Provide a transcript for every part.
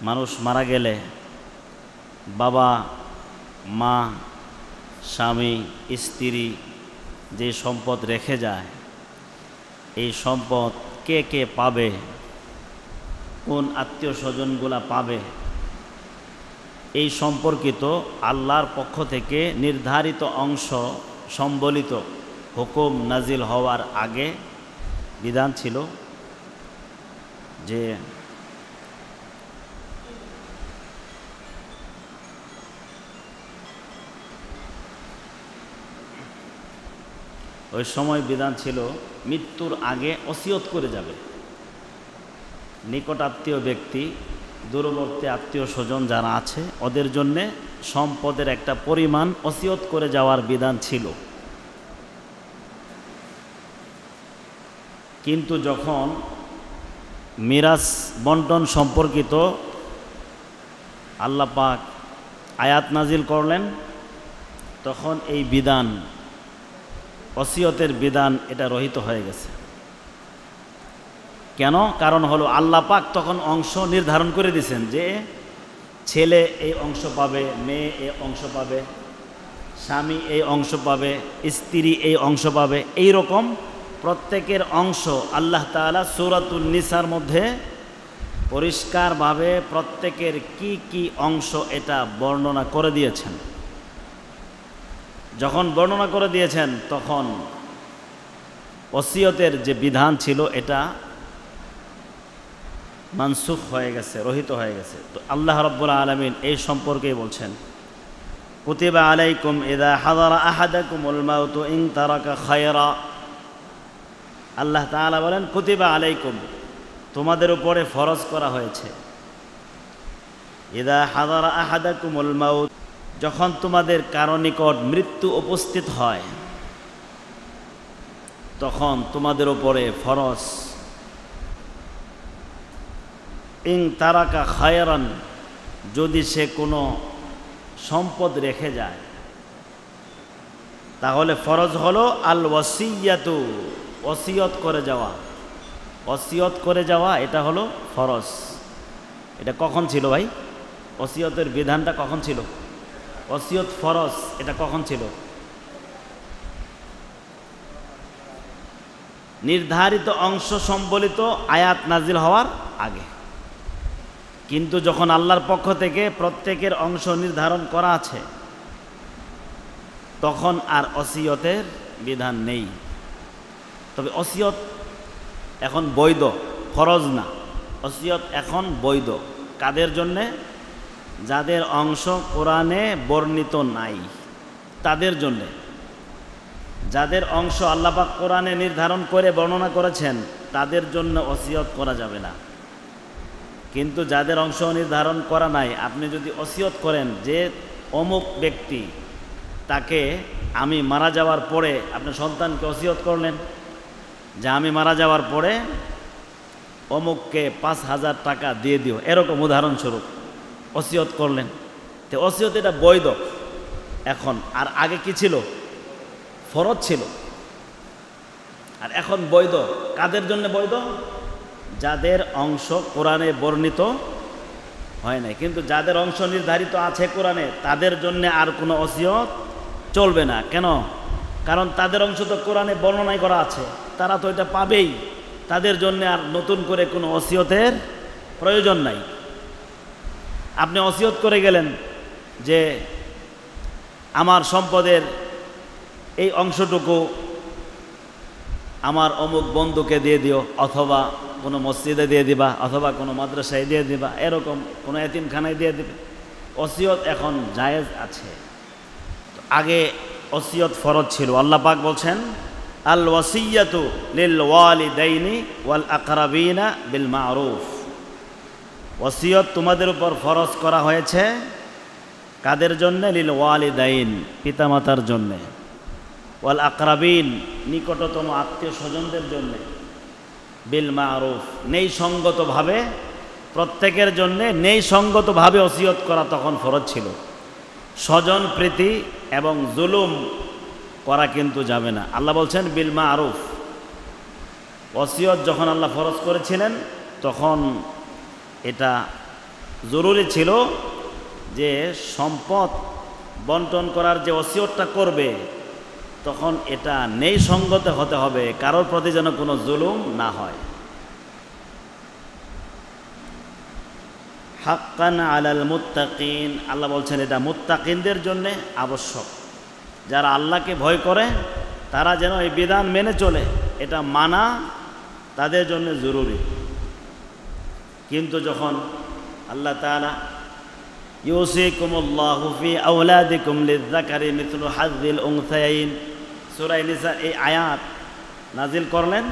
মানুষ মারা গেলে বাবা মা স্বামী স্ত্রী যে সম্পদ রেখে যায়, এই সম্পদ কে কে পাবে, কোন আত্মীয় স্বজনগুলা পাবে, এই সম্পর্কিত আল্লাহর পক্ষ থেকে নির্ধারিত অংশ সম্বলিত হুকুম নাজিল হওয়ার আগে বিধান ছিল যে ওই সময় বিধান ছিল মৃত্যুর আগে ওসিয়ত করে যাবে। নিকট আত্মীয় ব্যক্তি, দূরবর্তী আত্মীয় স্বজন যারা আছে ওদের জন্যে সম্পদের একটা পরিমাণ ওসিয়ত করে যাওয়ার বিধান ছিল। কিন্তু যখন মিরাস বন্টন সম্পর্কিত আল্লাহ পাক আয়াত নাজিল করলেন, তখন এই বিধান, ওসিয়তের বিধান এটা রহিত হয়ে গেছে। কেন? কারণ হলো আল্লাহ পাক তখন অংশ নির্ধারণ করে দিয়েছেন যে ছেলে এই অংশ পাবে, মেয়ে এই অংশ পাবে, স্বামী এই অংশ পাবে, স্ত্রী এই অংশ পাবে। এই রকম প্রত্যেকের অংশ আল্লাহ তাআলা সূরাতুন নিসার মধ্যে পরিষ্কারভাবে প্রত্যেকের কি কি অংশ এটা বর্ণনা করে দিয়েছেন। যখন বর্ণনা করে দিয়েছেন তখন ওসিয়তের যে বিধান ছিল এটা মানসুখ হয়ে গেছে, রহিত হয়ে গেছে। তো আল্লাহ রাব্বুল আলামিন এই সম্পর্কেই বলছেন, কুতিবা আলাইকুম ইযা হাদারা আহাদাকুমুল মাউতু ইন তারাকা খায়রা। আল্লাহ তাআলা বলেন কুতিবা আলাইকুম, তোমাদের উপরে ফরজ করা হয়েছে। ইযা হাদারা আহাদাকুমুল মাউত, যখন তোমাদের কারো নিকট মৃত্যু উপস্থিত হয় তখন তোমাদের উপরে ফরজ। ইন তারাকা খায়রান, যদি সে কোনো সম্পদ রেখে যায় তাহলে ফরজ হলো আল ওয়াসিয়াতু, ওসিয়ত করে যাওয়া। ওসিয়ত করে যাওয়া এটা হলো ফরজ। এটা কখন ছিল ভাই? ওসিয়তের বিধানটা কখন ছিল? ওসিয়ত ফরজ এটা কখন ছিল? নির্ধারিত অংশ সম্বলিত আয়াত নাজিল হওয়ার আগে। কিন্তু যখন আল্লাহর পক্ষ থেকে প্রত্যেকের অংশ নির্ধারণ করা আছে তখন আর ওসিয়তের বিধান নেই। তবে ওসিয়ত এখন বৈধ, ফরজ না। ওসিয়ত এখন বৈধ। কাদের জন্যে? যাদের অংশ কোরআনে বর্ণিত নাই তাদের জন্যে। যাদের অংশ আল্লাহ পাক কোরআনে নির্ধারণ করে বর্ণনা করেছেন তাদের জন্য ওসিয়ত করা যাবে না। কিন্তু যাদের অংশ নির্ধারণ করা নাই, আপনি যদি ওসিয়ত করেন যে অমুক ব্যক্তি, তাকে আমি মারা যাওয়ার পরে, আপনার সন্তানকে ওসিয়ত করলেন যে আমি মারা যাওয়ার পরে অমুককে 5,000 টাকা দিয়ে দিও, এরকম উদাহরণস্বরূপ ওসিয়ত করলেন, তো ওসিয়ত এটা বৈধ এখন। আর আগে কি ছিল? ফরজ ছিল। আর এখন বৈধ। কাদের জন্য বৈধ? যাদের অংশ কোরআনে বর্ণিত হয় নাই। কিন্তু যাদের অংশ নির্ধারিত আছে কোরআনে তাদের জন্য আর কোনো ওসিয়ত চলবে না। কেন? কারণ তাদের অংশ তো কোরআনে বর্ণনাই করা আছে, তারা তো এটা পাবেই। তাদের জন্য আর নতুন করে কোনো ওসিয়তের প্রয়োজন নাই। আপনি ওসিয়ত করে গেলেন যে আমার সম্পদের এই অংশটুকু আমার অমুক বন্ধুকে দিয়ে দিও, অথবা কোনো মসজিদে দিয়ে দিবা, অথবা কোনো মাদ্রাসায় দিয়ে দিবা, এরকম কোনো এতিমখানায় দিয়ে দিবে। ওসিয়ত এখন জায়েজ আছে। আগে ওসিয়ত ফরজ ছিল। আল্লাহ পাক বলছেন আল ওয়াসিয়াতু লিল ওয়ালিদাইনি ওয়াল আকরাবিনা বিল মারুফ। ওসিয়ত তোমাদের উপর ফরজ করা হয়েছে কাদের জন্য? লিল ওয়ালিদাইন, পিতামাতার জন্যে, ওয়াল আকরাবিন, নিকটতম আত্মীয় স্বজনদের জন্যে, বিল মারুফ, নেই সঙ্গতভাবে, প্রত্যেকের জন্যে নেই সঙ্গতভাবে ওসিয়ত করা তখন ফরজ ছিল। স্বজন প্রীতি এবং জুলুম করা কিন্তু যাবে না। আল্লাহ বলছেন বিল মারুফ। ওসিয়ত যখন আল্লাহ ফরজ করেছিলেন তখন এটা জরুরি ছিল যে সম্পদ বন্টন করার যে ওসিয়তটা করবে তখন এটা নেই সঙ্গতে হতে হবে, কারোর প্রতি যেন কোনো জুলুম না হয়। হাক্কান আলাল মুত্তাকিন, আল্লাহ বলছেন এটা মুত্তাকিনদের জন্য আবশ্যক। যারা আল্লাহকে ভয় করে তারা যেন এই বিধান মেনে চলে, এটা মানা তাদের জন্য জরুরি। কিন্তু যখন আল্লাহ তাআলা ইউসিকুমুল্লাহু ফি আওলাদিকুম লিযযাকারি মিথলু হাযযিল উনসায়াইন সূরা নিসা এই আয়াত নাজিল করলেন,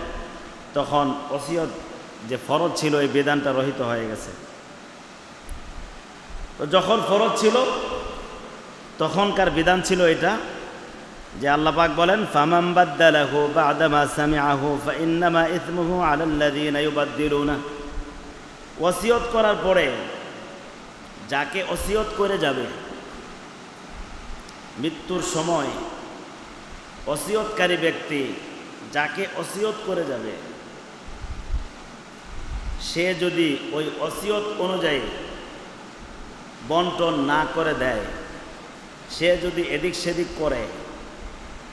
তখন ওসিয়ত যে ফরজ ছিল এই বিধানটা রহিত হয়ে গেছে। তো যখন ফরজ ছিল তখনকার বিধান ছিল এটা যে আল্লাহ পাক বলেন ফামান বাদদালাহু বা'দা মা সামিআহু ফাইন্নামা ইসমুহু আলাল্লাযীনা ইউবাদদিলুনা। ওসিয়ত করার পরে যাকে ওসিয়ত করে যাবে মৃত্যুর সময়, ওসিয়তকারী ব্যক্তি যাকে ওসিয়ত করে যাবে সে যদি ওই ওসিয়ত অনুযায়ী বন্টন না করে দেয়, সে যদি এদিক সেদিক করে,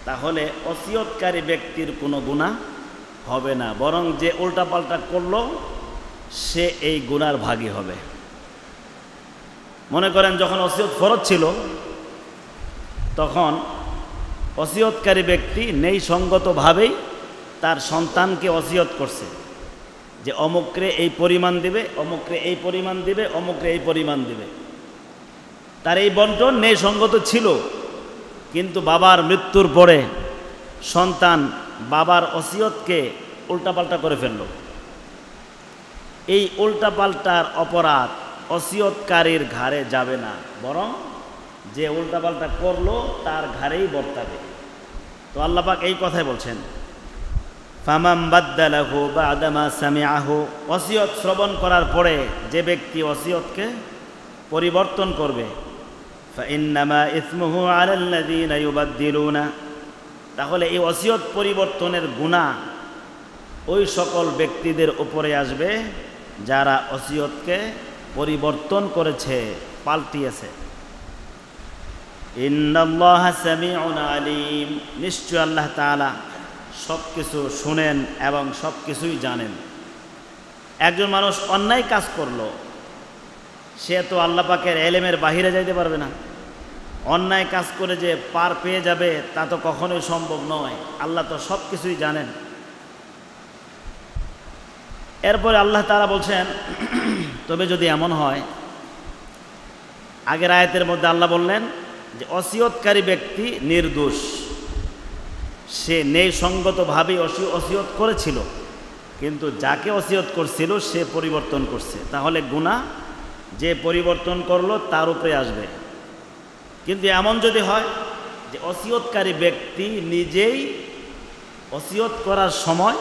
তাহলে ওসিয়তকারী ব্যক্তির কোনো গুনাহ হবে না, বরং যে উল্টাপাল্টা করলো সে এই গুনার ভাগী হবে। মনে করেন যখন ওসিয়ত ফরজ ছিল তখন ওসিয়তকারী ব্যক্তি নেই সঙ্গতভাবেই তার সন্তানকে ওসিয়ত করছে যে অমুকরে এই পরিমাণ দিবে, অমুকরে এই পরিমাণ দিবে, অমুকরে এই পরিমাণ দিবে। তার এই বন্টন নেই সঙ্গত ছিল, কিন্তু বাবার মৃত্যুর পরে সন্তান বাবার ওসিয়তকে উল্টাপাল্টা করে ফেলল। এই উল্টাপাল্টার অপরাধ ওসিয়তকারীর ঘাড়ে যাবে না, বরং যে উল্টাপাল্টা করলো তার ঘাড়েই বর্তাবে। তো আল্লাহ পাক এই কথাই বলছেন ফামান বাদদালাহু বা'দা মা সামিআহু, ওসিয়ত শ্রবণ করার পরে যে ব্যক্তি ওসিয়তকে পরিবর্তন করবে ফাইন্নামা ইসমুহু আলাল্লাযীনা ইউবাদদিলুনা, তাহলে এই ওসিয়ত পরিবর্তনের গুনাহ ওই সকল ব্যক্তিদের উপরে আসবে যারা ওসিয়তকে পরিবর্তন করেছে, পাল্টিয়েছে। ইন্নাল্লাহা সামিউন আলিম, নিশ্চয় আল্লাহ তাআলা সব কিছু শুনেন এবং সব কিছুই জানেন। একজন মানুষ অন্যায় কাজ করলো, সে তো আল্লাহ পাকের এলেমের বাহিরে যাইতে পারবে না। অন্যায় কাজ করে যে পার পেয়ে যাবে তা তো কখনোই সম্ভব নয়, আল্লাহ তো সব কিছুই জানেন। এরপরে আল্লাহ তাআলা বলছেন তবে যদি এমন হয়, আগের আয়াতের মধ্যে আল্লাহ বললেন যে ওসিয়তকারী ব্যক্তি নির্দোষ, সে নেই সঙ্গতভাবেই ওসিয়ত করেছিল, কিন্তু যাকে ওসিয়ত করছিল সে পরিবর্তন করছে, তাহলে গুনাহ যে পরিবর্তন করলো তার উপরে আসবে। কিন্তু এমন যদি হয় যে ওসিয়তকারী ব্যক্তি নিজেই ওসিয়ত করার সময়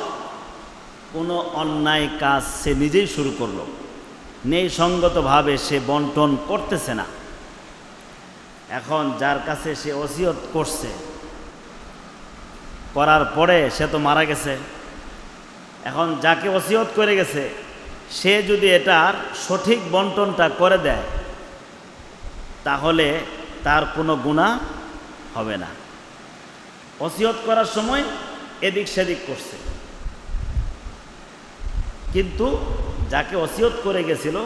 কোনো অন্যায় কাজ সে নিজেই শুরু করলো, নেই সঙ্গতভাবে সে বন্টন করতেছে না, এখন যার কাছে সে ওসিয়ত করছে, করার পরে সে তো মারা গেছে, এখন যাকে ওসিয়ত করে গেছে সে যদি এটার সঠিক বন্টনটা করে দেয় তাহলে তার কোনো গুনাহ হবে না। ওসিয়ত করার সময় এদিক সেদিক করছে, কিন্তু যাকে ওসিয়ত করে গেছিল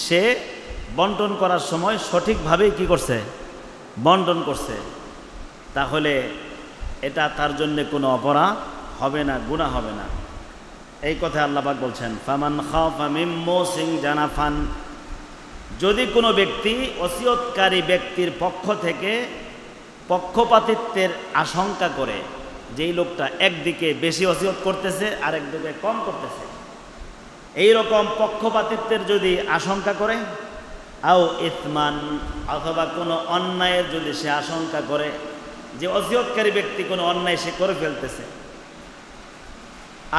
সে বন্টন করার সময় সঠিকভাবেই কি করছে, বন্টন করছে, তাহলে এটা তার জন্য কোনো অপরাধ হবে না, গুনাহ হবে না। এই কথা আল্লাহ পাক বলছেন ফামান খাফা মিন মুসিন জানাফান, যদি কোনো ব্যক্তি ওসিয়তকারী ব্যক্তির পক্ষ থেকে পক্ষপাতিত্বের আশঙ্কা করে, যেই লোকটা একদিকে বেশি ওসিয়ত করতেছে আর একদিকে কম করতেছে, এই রকম পক্ষপাতিত্বের যদি আশঙ্কা করে, আও ইসমান, অথবা কোনো অন্যায়ের যদি সে আশঙ্কা করে যে ওসিয়তকারী ব্যক্তি কোনো অন্যায় সে করে ফেলতেছে,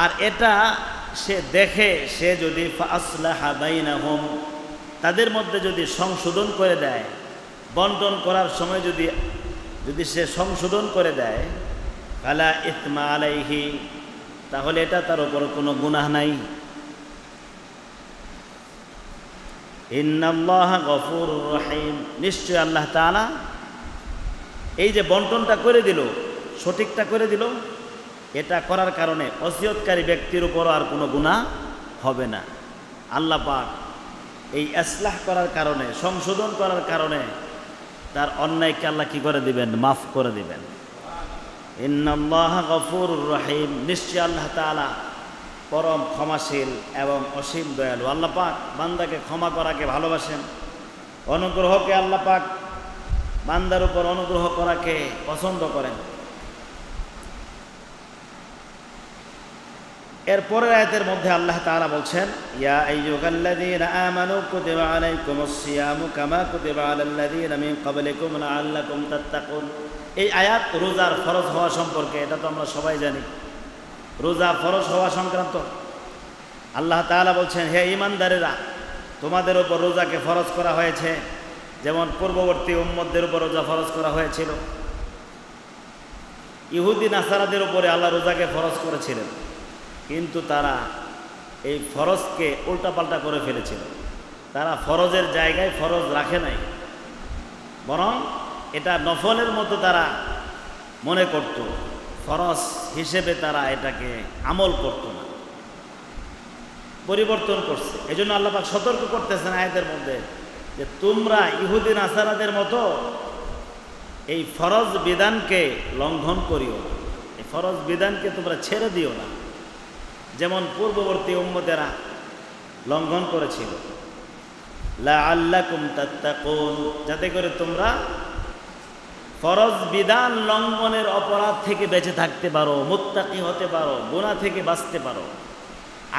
আর এটা সে দেখে, সে যদি ফাসলাহা বাইনাহুম, তাদের মধ্যে যদি সংশোধন করে দেয়, বন্টন করার সময় যদি সে সংশোধন করে দেয়, ফালা ইসমা আলাইহি, তাহলে এটা তার উপর কোনো গুনাহ নাই। ইন্নাল্লাহা গফুরুর রহিম, নিশ্চয় আল্লাহ তাআলা এই যে বন্টনটা করে দিল, সঠিকটা করে দিল, এটা করার কারণে ওসিয়তকারী ব্যক্তির উপরও আর কোনো গুনাহ হবে না। আল্লাহ পাক এই ইসলাহ করার কারণে, সংশোধন করার কারণে তার অন্যায়কে আল্লাহ কি করে দিবেন? মাফ করে দিবেন। ইন্নাল্লাহা গফুরুর রহিম, নিশ্চয় আল্লাহ তাআলা পরম ক্ষমাশীল এবং অসীম দয়ালু। আল্লাহ পাক বান্দাকে ক্ষমা করাকে ভালোবাসেন, অনুগ্রহকে আল্লাহ পাক বান্দার উপর অনুগ্রহ করাকে পছন্দ করেন। এরপরের আয়াতের মধ্যে আল্লাহ তাআলা বলছেন, ইয়া আইয়ুহাল্লাযীনা আমানু কুতিবা আলাইকুমুস সিয়ামু কামা কুতিবা আলাল্লাযীনা মিন ক্বাবলিকুম লাআল্লাকুম তাত্তাকুন। এই আয়াত রোজার ফরজ হওয়া সম্পর্কে, এটা তো আমরা সবাই জানি। রোজা ফরজ হওয়া সংক্রান্ত আল্লাহ তাআলা বলছেন, হে ঈমানদারেরা, তোমাদের উপর রোজাকে ফরজ করা হয়েছে, যেমন পূর্ববর্তী উম্মতদের উপর রোজা ফরজ করা হয়েছিল। ইহুদি নাসারাদের উপরে আল্লাহ রোজাকে ফরজ করেছিলেন, কিন্তু তারা এই ফরজকে উল্টাপাল্টা করে ফেলেছিল। তারা ফরজের জায়গায় ফরজ রাখে নাই, বরং এটা নফলের মতো তারা মনে করত, ফরজ হিসেবে তারা এটাকে আমল করত না, পরিবর্তন করছে। এই জন্য আল্লাহ পাক সতর্ক করতেছেন আয়াতের মধ্যে যে তোমরা ইহুদি নাসারাদের মতো এই ফরজ বিধানকে লঙ্ঘন করিও না, এই ফরজ বিধানকে তোমরা ছেড়ে দিও না, যেমন পূর্ববর্তী উম্মতেরা লঙ্ঘন করেছিল। লাআল্লাকুম তাত্তাকুন, যাতে করে তোমরা ফরজ বিধান লঙ্ঘনের অপরাধ থেকে বেঁচে থাকতে পারো, মুত্তাকি হতে পারো, গুনাহ থেকে বাঁচতে পারো।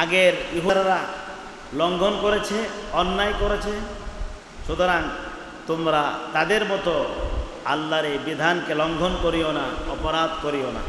আগের ইহুদিরা লঙ্ঘন করেছে, অন্যায় করেছে, সুতরাং তোমরা তাদের মতো আল্লাহর এই বিধানকে লঙ্ঘন করিও না, অপরাধ করিও না।